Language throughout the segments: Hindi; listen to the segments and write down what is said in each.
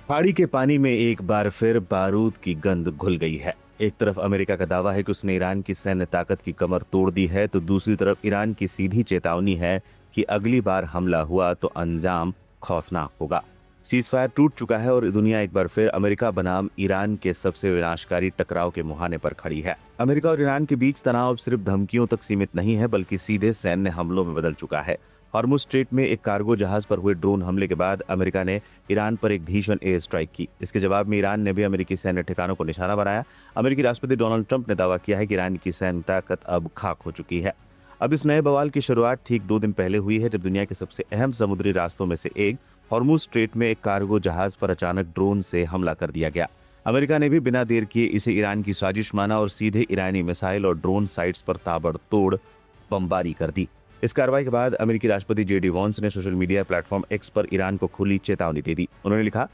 खाड़ी के पानी में एक बार फिर बारूद की गंध घुल गई है। एक तरफ अमेरिका का दावा है कि उसने ईरान की सैन्य ताकत की कमर तोड़ दी है, तो दूसरी तरफ ईरान की सीधी चेतावनी है कि अगली बार हमला हुआ तो अंजाम खौफनाक होगा। सीजफायर टूट चुका है और दुनिया एक बार फिर अमेरिका बनाम ईरान के सबसे विनाशकारी टकराव के मुहाने पर खड़ी है। अमेरिका और ईरान के बीच तनाव सिर्फ धमकियों तक सीमित नहीं है, बल्कि सीधे सैन्य हमलों में बदल चुका है। हॉर्मुज स्ट्रेट में एक कार्गो जहाज पर हुए ड्रोन हमले के बाद अमेरिका ने ईरान पर एक भीषण एयर स्ट्राइक की। इसके जवाब में ईरान ने भी अमेरिकी सैन्य ठिकानों को निशाना बनाया। अमेरिकी राष्ट्रपति डोनाल्ड ट्रंप ने दावा किया है कि ईरान की सैन्य ताकत अब खाक हो चुकी है। अब इस नए बवाल की शुरुआत ठीक 2 दिन पहले हुई है, जब दुनिया के सबसे अहम समुद्री रास्तों में से एक हॉर्मुज स्ट्रेट में एक कार्गो जहाज पर अचानक ड्रोन से हमला कर दिया गया। अमेरिका ने भी बिना देर किए इसे ईरान की साजिश माना और सीधे ईरानी मिसाइल और ड्रोन साइट्स पर ताबड़तोड़ बमबारी कर दी। इस कार्रवाई के बाद अमेरिकी राष्ट्रपति जेडी वॉन्स ने सोशल मीडिया प्लेटफॉर्म एक्स पर ईरान को खुली चेतावनी दे दी। उन्होंने लिखा,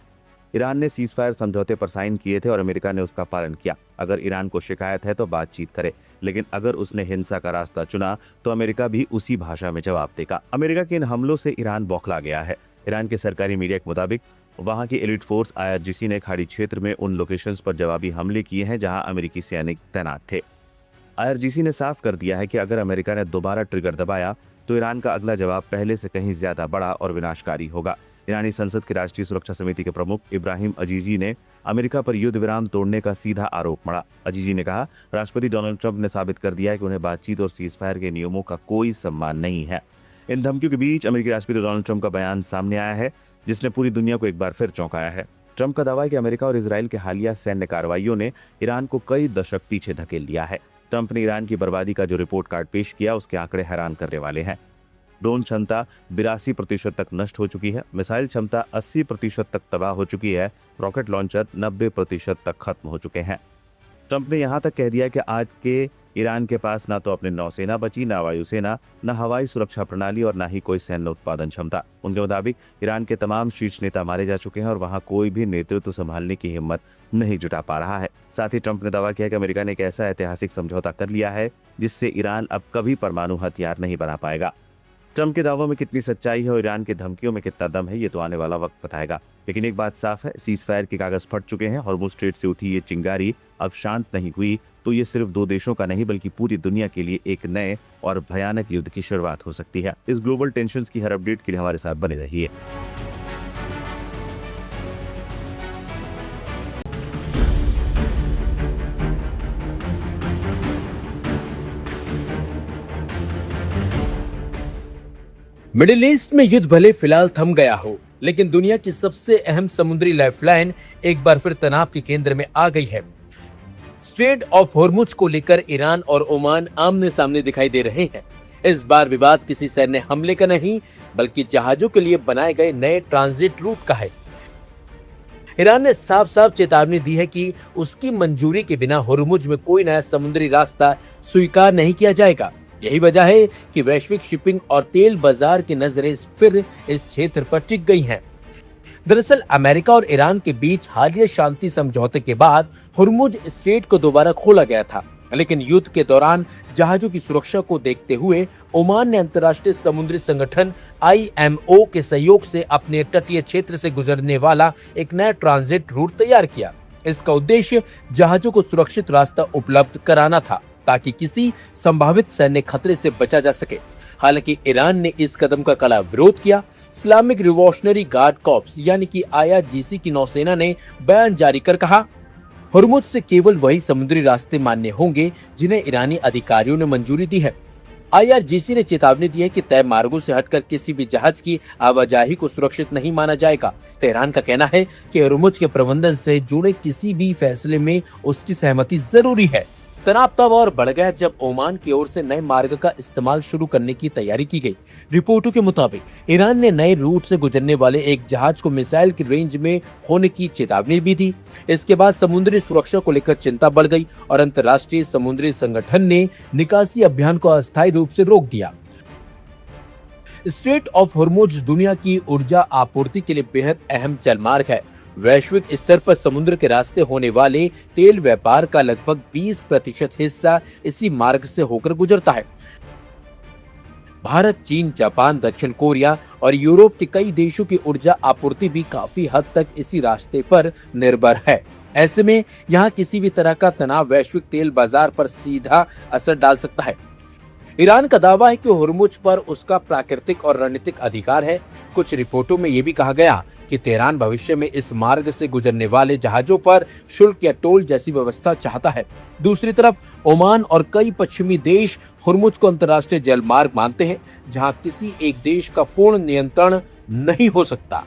ईरान ने सीजफायर समझौते पर साइन किए थे और अमेरिका ने उसका पालन किया। अगर ईरान को शिकायत है तो बातचीत करे, लेकिन अगर उसने हिंसा का रास्ता चुना तो अमेरिका भी उसी भाषा में जवाब देगा। अमेरिका के इन हमलों से ईरान बौखला गया है। ईरान के सरकारी मीडिया के मुताबिक वहां की एलिट फोर्स IRGC ने खाड़ी क्षेत्र में उन लोकेशंस पर जवाबी हमले किए हैं जहां अमेरिकी सैनिक तैनात थे। IRGC ने साफ कर दिया है कि अगर अमेरिका ने दोबारा ट्रिगर दबाया तो ईरान का अगला जवाब पहले से कहीं ज्यादा बड़ा और विनाशकारी होगा। ईरानी संसद की राष्ट्रीय सुरक्षा समिति के प्रमुख इब्राहिम अजीजी ने अमेरिका पर युद्ध विराम तोड़ने का सीधा आरोप मढ़ा। अजीजी ने कहा, राष्ट्रपति डोनाल्ड ट्रंप ने साबित कर दिया है कि उन्हें बातचीत और सीजफायर के नियमों का कोई सम्मान नहीं है। इन धमकियों के बीच अमेरिकी राष्ट्रपति डोनाल्ड ट्रंप का बयान सामने आया है, जिसने पूरी दुनिया को एक बार फिर चौंकाया है। ट्रंप का दावा है कि अमेरिका और इजराइल के हालिया सैन्य कार्रवाइयों ने ईरान को कई दशक पीछे धकेल दिया है। ट्रंप ने ईरान की बर्बादी का जो रिपोर्ट कार्ड पेश किया, उसके आंकड़े हैरान करने वाले हैं। ड्रोन क्षमता 82% तक नष्ट हो चुकी है, मिसाइल क्षमता 80% तक तबाह हो चुकी है, रॉकेट लॉन्चर 90% तक खत्म हो चुके हैं। ट्रंप ने यहां तक कह दिया कि आज के ईरान के पास ना तो अपनी नौसेना बची, ना वायुसेना, ना हवाई सुरक्षा प्रणाली और ना ही कोई सैन्य उत्पादन क्षमता। उनके मुताबिक ईरान के तमाम शीर्ष नेता मारे जा चुके हैं और वहां कोई भी नेतृत्व संभालने की हिम्मत नहीं जुटा पा रहा है। साथ ही ट्रंप ने दावा किया कि अमेरिका ने एक ऐसा ऐतिहासिक समझौता कर लिया है जिससे ईरान अब कभी परमाणु हथियार नहीं बना पाएगा। ट्रंप के दावों में कितनी सच्चाई है और ईरान की धमकियों में कितना दम है, ये तो आने वाला वक्त बताएगा। लेकिन एक बात साफ है, सीजफायर के कागज फट चुके हैं। हॉर्मुज स्ट्रेट से उठी ये चिंगारी अब शांत नहीं हुई तो ये सिर्फ 2 देशों का नहीं, बल्कि पूरी दुनिया के लिए एक नए और भयानक युद्ध की शुरुआत हो सकती है। इस ग्लोबल टेंशंस की हर अपडेट के लिए हमारे साथ बने रहिए। मिडिल ईस्ट में युद्ध भले फिलहाल थम गया हो, लेकिन दुनिया की सबसे अहम समुद्री लाइफलाइन एक बार फिर तनाव के केंद्र में आ गई है। स्ट्रेट ऑफ हॉर्मुज को लेकर ईरान और ओमान आमने सामने दिखाई दे रहे हैं। इस बार विवाद किसी सैन्य हमले का नहीं, बल्कि जहाजों के लिए बनाए गए नए ट्रांजिट रूट का है। ईरान ने साफ साफ चेतावनी दी है कि उसकी मंजूरी के बिना हॉर्मुज में कोई नया समुद्री रास्ता स्वीकार नहीं किया जाएगा। यही वजह है कि वैश्विक शिपिंग और तेल बाजार की नजरें फिर इस क्षेत्र पर टिक गई हैं। दरअसल अमेरिका और ईरान के बीच हालिया शांति समझौते के बाद हॉर्मुज स्ट्रेट को दोबारा खोला गया था, लेकिन युद्ध के दौरान जहाजों की सुरक्षा को देखते हुए ओमान ने अंतर्राष्ट्रीय समुद्री संगठन IMO के सहयोग से अपने तटीय क्षेत्र से गुजरने वाला एक नया ट्रांजिट रूट तैयार किया। इसका उद्देश्य जहाजों को सुरक्षित रास्ता उपलब्ध कराना था, ताकि किसी संभावित सैन्य खतरे से बचा जा सके। हालांकि ईरान ने इस कदम का कड़ा विरोध किया। इस्लामिक रिवॉल्यूशनरी गार्ड कॉर्प्स यानी कि IRGC की नौसेना ने बयान जारी कर कहा, हॉर्मुज से केवल वही समुद्री रास्ते मान्य होंगे जिन्हें ईरानी अधिकारियों ने मंजूरी दी है। IRGC ने चेतावनी दी है कि तय मार्गों से हटकर किसी भी जहाज की आवाजाही को सुरक्षित नहीं माना जाएगा। तेहरान का कहना है कि हॉर्मुज के प्रबंधन से जुड़े किसी भी फैसले में उसकी सहमति जरूरी है। तनाव तब और बढ़ गया जब ओमान की ओर से नए मार्ग का इस्तेमाल शुरू करने की तैयारी की गई। रिपोर्टों के मुताबिक ईरान ने नए रूट से गुजरने वाले एक जहाज को मिसाइल की रेंज में होने की चेतावनी भी दी। इसके बाद समुद्री सुरक्षा को लेकर चिंता बढ़ गई और अंतर्राष्ट्रीय समुद्री संगठन ने निकासी अभियान को अस्थायी रूप से रोक दिया। स्ट्रेट ऑफ हॉर्मुज दुनिया की ऊर्जा आपूर्ति के लिए बेहद अहम जलमार्ग है। वैश्विक स्तर पर समुद्र के रास्ते होने वाले तेल व्यापार का लगभग 20% हिस्सा इसी मार्ग से होकर गुजरता है। भारत, चीन, जापान, दक्षिण कोरिया और यूरोप के कई देशों की ऊर्जा आपूर्ति भी काफी हद तक इसी रास्ते पर निर्भर है। ऐसे में यहाँ किसी भी तरह का तनाव वैश्विक तेल बाजार पर सीधा असर डाल सकता है। ईरान का दावा है कि हुर्मुज पर उसका प्राकृतिक और रणनीतिक अधिकार है। कुछ रिपोर्टों में यह भी कहा गया कि तेहरान भविष्य में इस मार्ग से गुजरने वाले जहाजों पर शुल्क या टोल जैसी व्यवस्था चाहता है। दूसरी तरफ ओमान और कई पश्चिमी देश हुर्मुज को अंतर्राष्ट्रीय जल मार्ग मानते हैं, जहां किसी एक देश का पूर्ण नियंत्रण नहीं हो सकता।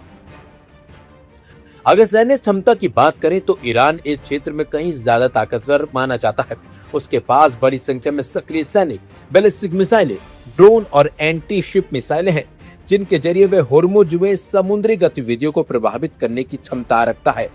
अगर सैन्य क्षमता की बात करें तो ईरान इस क्षेत्र में कहीं ज्यादा ताकतवर माना जाता है। उसके पास बड़ी संख्या में सक्रिय सैनिक, बैलिस्टिक मिसाइलें, ड्रोन और एंटी शिप मिसाइलें हैं, जिनके जरिए वे हुर्मुज में समुद्री गतिविधियों को प्रभावित करने की क्षमता रखता है।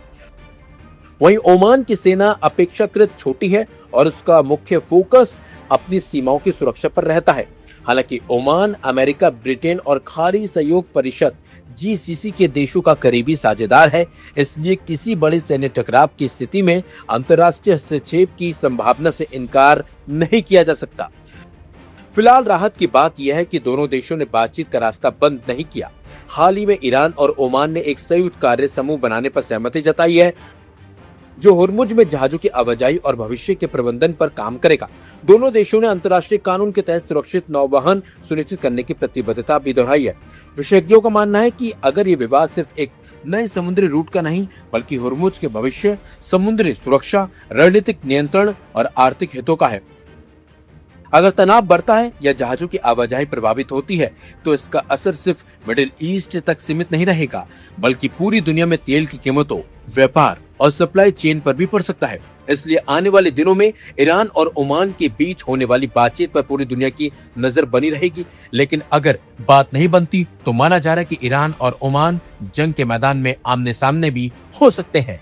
वहीं ओमान की सेना अपेक्षाकृत छोटी है और उसका मुख्य फोकस अपनी सीमाओं की सुरक्षा पर रहता है। हालांकि ओमान अमेरिका, ब्रिटेन और खाड़ी सहयोग परिषद GCC के देशों का करीबी साझेदार है, इसलिए किसी बड़े सैन्य टकराव की स्थिति में अंतर्राष्ट्रीय हस्तक्षेप की संभावना से इनकार नहीं किया जा सकता। फिलहाल राहत की बात यह है कि दोनों देशों ने बातचीत का रास्ता बंद नहीं किया। हाल ही में ईरान और ओमान ने एक संयुक्त कार्य समूह बनाने पर सहमति जताई है, जो हुर्मुज में जहाजों की आवाजाही और भविष्य के प्रबंधन पर काम करेगा। दोनों देशों ने अंतर्राष्ट्रीय कानून के तहत सुरक्षित नौवहन सुनिश्चित करने की प्रतिबद्धता भी दोहराई है। विशेषज्ञों का मानना है कि अगर ये विवाद सिर्फ एक नए समुद्री रूट का नहीं, बल्कि हुर्मुज के भविष्य, समुद्री सुरक्षा, रणनीतिक नियंत्रण और आर्थिक हितों का है। अगर तनाव बढ़ता है या जहाजों की आवाजाही प्रभावित होती है, तो इसका असर सिर्फ मिडिल ईस्ट तक सीमित नहीं रहेगा, बल्कि पूरी दुनिया में तेल की कीमतों, व्यापार और सप्लाई चेन पर भी पड़ सकता है। इसलिए आने वाले दिनों में ईरान और ओमान के बीच होने वाली बातचीत पर पूरी दुनिया की नजर बनी रहेगी। लेकिन अगर बात नहीं बनती तो माना जा रहा है कि ईरान और ओमान जंग के मैदान में आमने सामने भी हो सकते हैं।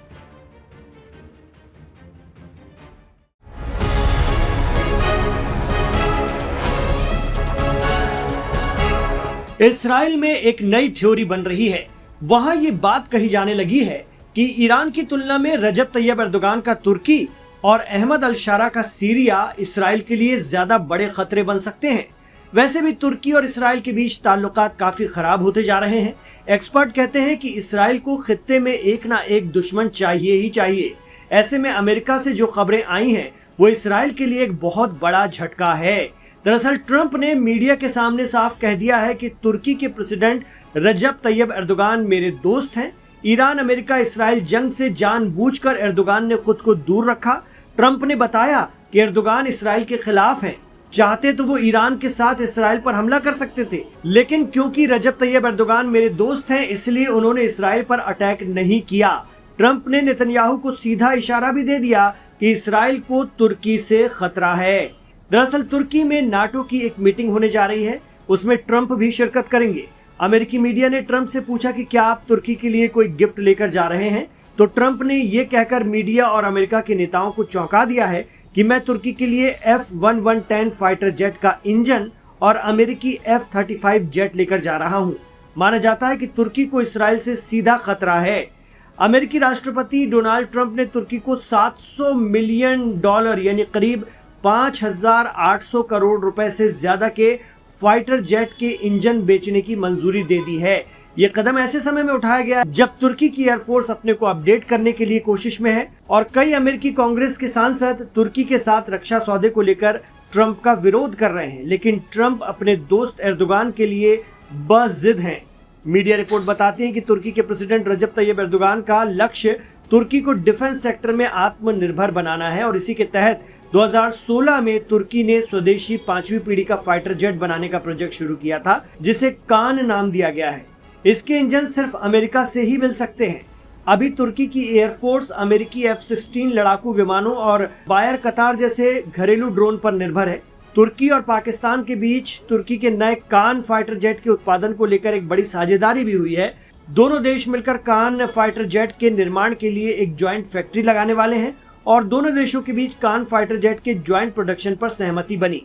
इस्राइल में एक नई थ्योरी बन रही है। वहां ये बात कही जाने लगी है कि ईरान की तुलना में रजब तैयब एर्दोगान का तुर्की और अहमद अल शारा का सीरिया इस्राइल के लिए ज्यादा बड़े खतरे बन सकते हैं। वैसे भी तुर्की और इस्राइल के बीच ताल्लुकात काफी खराब होते जा रहे हैं। एक्सपर्ट कहते हैं कि इस्राइल को खित्ते में एक ना एक दुश्मन चाहिए ही चाहिए। ऐसे में अमेरिका से जो खबरें आई हैं वो इस्राइल के लिए एक बहुत बड़ा झटका है। दरअसल ट्रंप ने मीडिया के सामने साफ कह दिया है कि तुर्की के प्रेसिडेंट रजब तैयब एर्दोगान मेरे दोस्त हैं। ईरान अमेरिका इस्राइल जंग से जानबूझकर एर्दोगान ने खुद को दूर रखा। ट्रंप ने बताया कि एर्दोगान इस्राइल के खिलाफ हैं, चाहते तो वो ईरान के साथ इस्राइल पर हमला कर सकते थे, लेकिन क्योंकि रजब तैयब एर्दोगान मेरे दोस्त हैं इसलिए उन्होंने इस्राइल पर अटैक नहीं किया। ट्रंप ने नेतन्याहू को सीधा इशारा भी दे दिया कि इस्राइल को तुर्की से खतरा है। दरअसल तुर्की में नाटो की एक मीटिंग होने जा रही है, उसमें ट्रंप भी शिरकत करेंगे। अमेरिकी मीडिया ने ट्रंप से पूछा कि क्या आप तुर्की के लिए कोई गिफ्ट लेकर जा रहे हैं, तो ट्रंप ने ये कहकर मीडिया और अमेरिका के नेताओं को चौंका दिया है कि मैं तुर्की के लिए F-1110 फाइटर जेट का इंजन और अमेरिकी F-35 जेट लेकर जा रहा हूं। माना जाता है कि तुर्की को इस्राइल से सीधा खतरा है। अमेरिकी राष्ट्रपति डोनाल्ड ट्रंप ने तुर्की को $700 मिलियन यानी करीब 5,800 करोड़ रुपए से ज्यादा के फाइटर जेट के इंजन बेचने की मंजूरी दे दी है। ये कदम ऐसे समय में उठाया गया जब तुर्की की एयरफोर्स अपने को अपडेट करने के लिए कोशिश में है और कई अमेरिकी कांग्रेस के सांसद तुर्की के साथ रक्षा सौदे को लेकर ट्रंप का विरोध कर रहे हैं। लेकिन ट्रंप अपने दोस्त एर्दोगान के लिए बज़िद हैं। मीडिया रिपोर्ट बताती है कि तुर्की के प्रेसिडेंट रजब तैयब एर्दोगान का लक्ष्य तुर्की को डिफेंस सेक्टर में आत्मनिर्भर बनाना है और इसी के तहत 2016 में तुर्की ने स्वदेशी 5वीं पीढ़ी का फाइटर जेट बनाने का प्रोजेक्ट शुरू किया था, जिसे कान नाम दिया गया है। इसके इंजन सिर्फ अमेरिका से ही मिल सकते हैं। अभी तुर्की की एयरफोर्स अमेरिकी F-16 लड़ाकू विमानों और बायर कतार जैसे घरेलू ड्रोन पर निर्भर है। तुर्की और पाकिस्तान के बीच तुर्की के नए कान फाइटर जेट के उत्पादन को लेकर एक बड़ी साझेदारी भी हुई है। दोनों देश मिलकर कान फाइटर जेट के निर्माण के लिए एक ज्वाइंट फैक्ट्री लगाने वाले हैं और दोनों देशों के बीच कान फाइटर जेट के ज्वाइंट प्रोडक्शन पर सहमति बनी।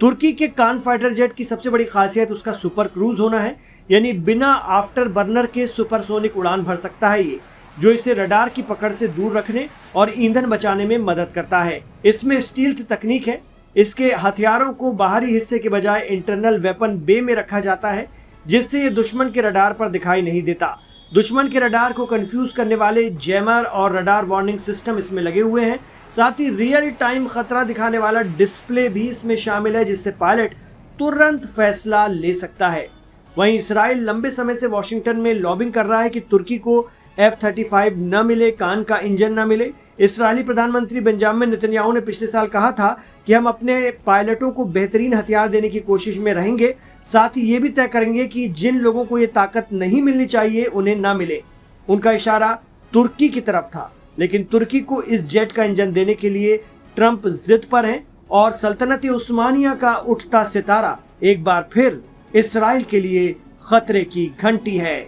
तुर्की के कान फाइटर जेट की सबसे बड़ी खासियत उसका सुपर क्रूज होना है, यानी बिना आफ्टर बर्नर के सुपरसोनिक उड़ान भर सकता है ये, जो इसे रडार की पकड़ से दूर रखने और ईंधन बचाने में मदद करता है। इसमें स्टील्थ तकनीक है। इसके हथियारों को बाहरी हिस्से के बजाय इंटरनल वेपन बे में रखा जाता है, जिससे ये दुश्मन के रडार पर दिखाई नहीं देता। दुश्मन के रडार को कंफ्यूज करने वाले जैमर और रडार वार्निंग सिस्टम इसमें लगे हुए हैं। साथ ही रियल टाइम खतरा दिखाने वाला डिस्प्ले भी इसमें शामिल है, जिससे पायलट तुरंत फैसला ले सकता है। वहीं इसराइल लंबे समय से वॉशिंगटन में लॉबिंग कर रहा है कि तुर्की को F-35 न मिले, कान का इंजन न मिले। इस्राएली प्रधानमंत्री बेंजामिन नेतन्याहू ने पिछले साल कहा था कि हम अपने पायलटों को बेहतरीन हथियार देने की कोशिश में रहेंगे, साथ ही ये भी तय करेंगे कि जिन लोगों को ये ताकत नहीं मिलनी चाहिए उन्हें न मिले। उनका इशारा तुर्की की तरफ था, लेकिन तुर्की को इस जेट का इंजन देने के लिए ट्रंप जिद पर हैं और सल्तनत उस्मानिया का उठता सितारा एक बार फिर इसराइल के लिए खतरे की घंटी है।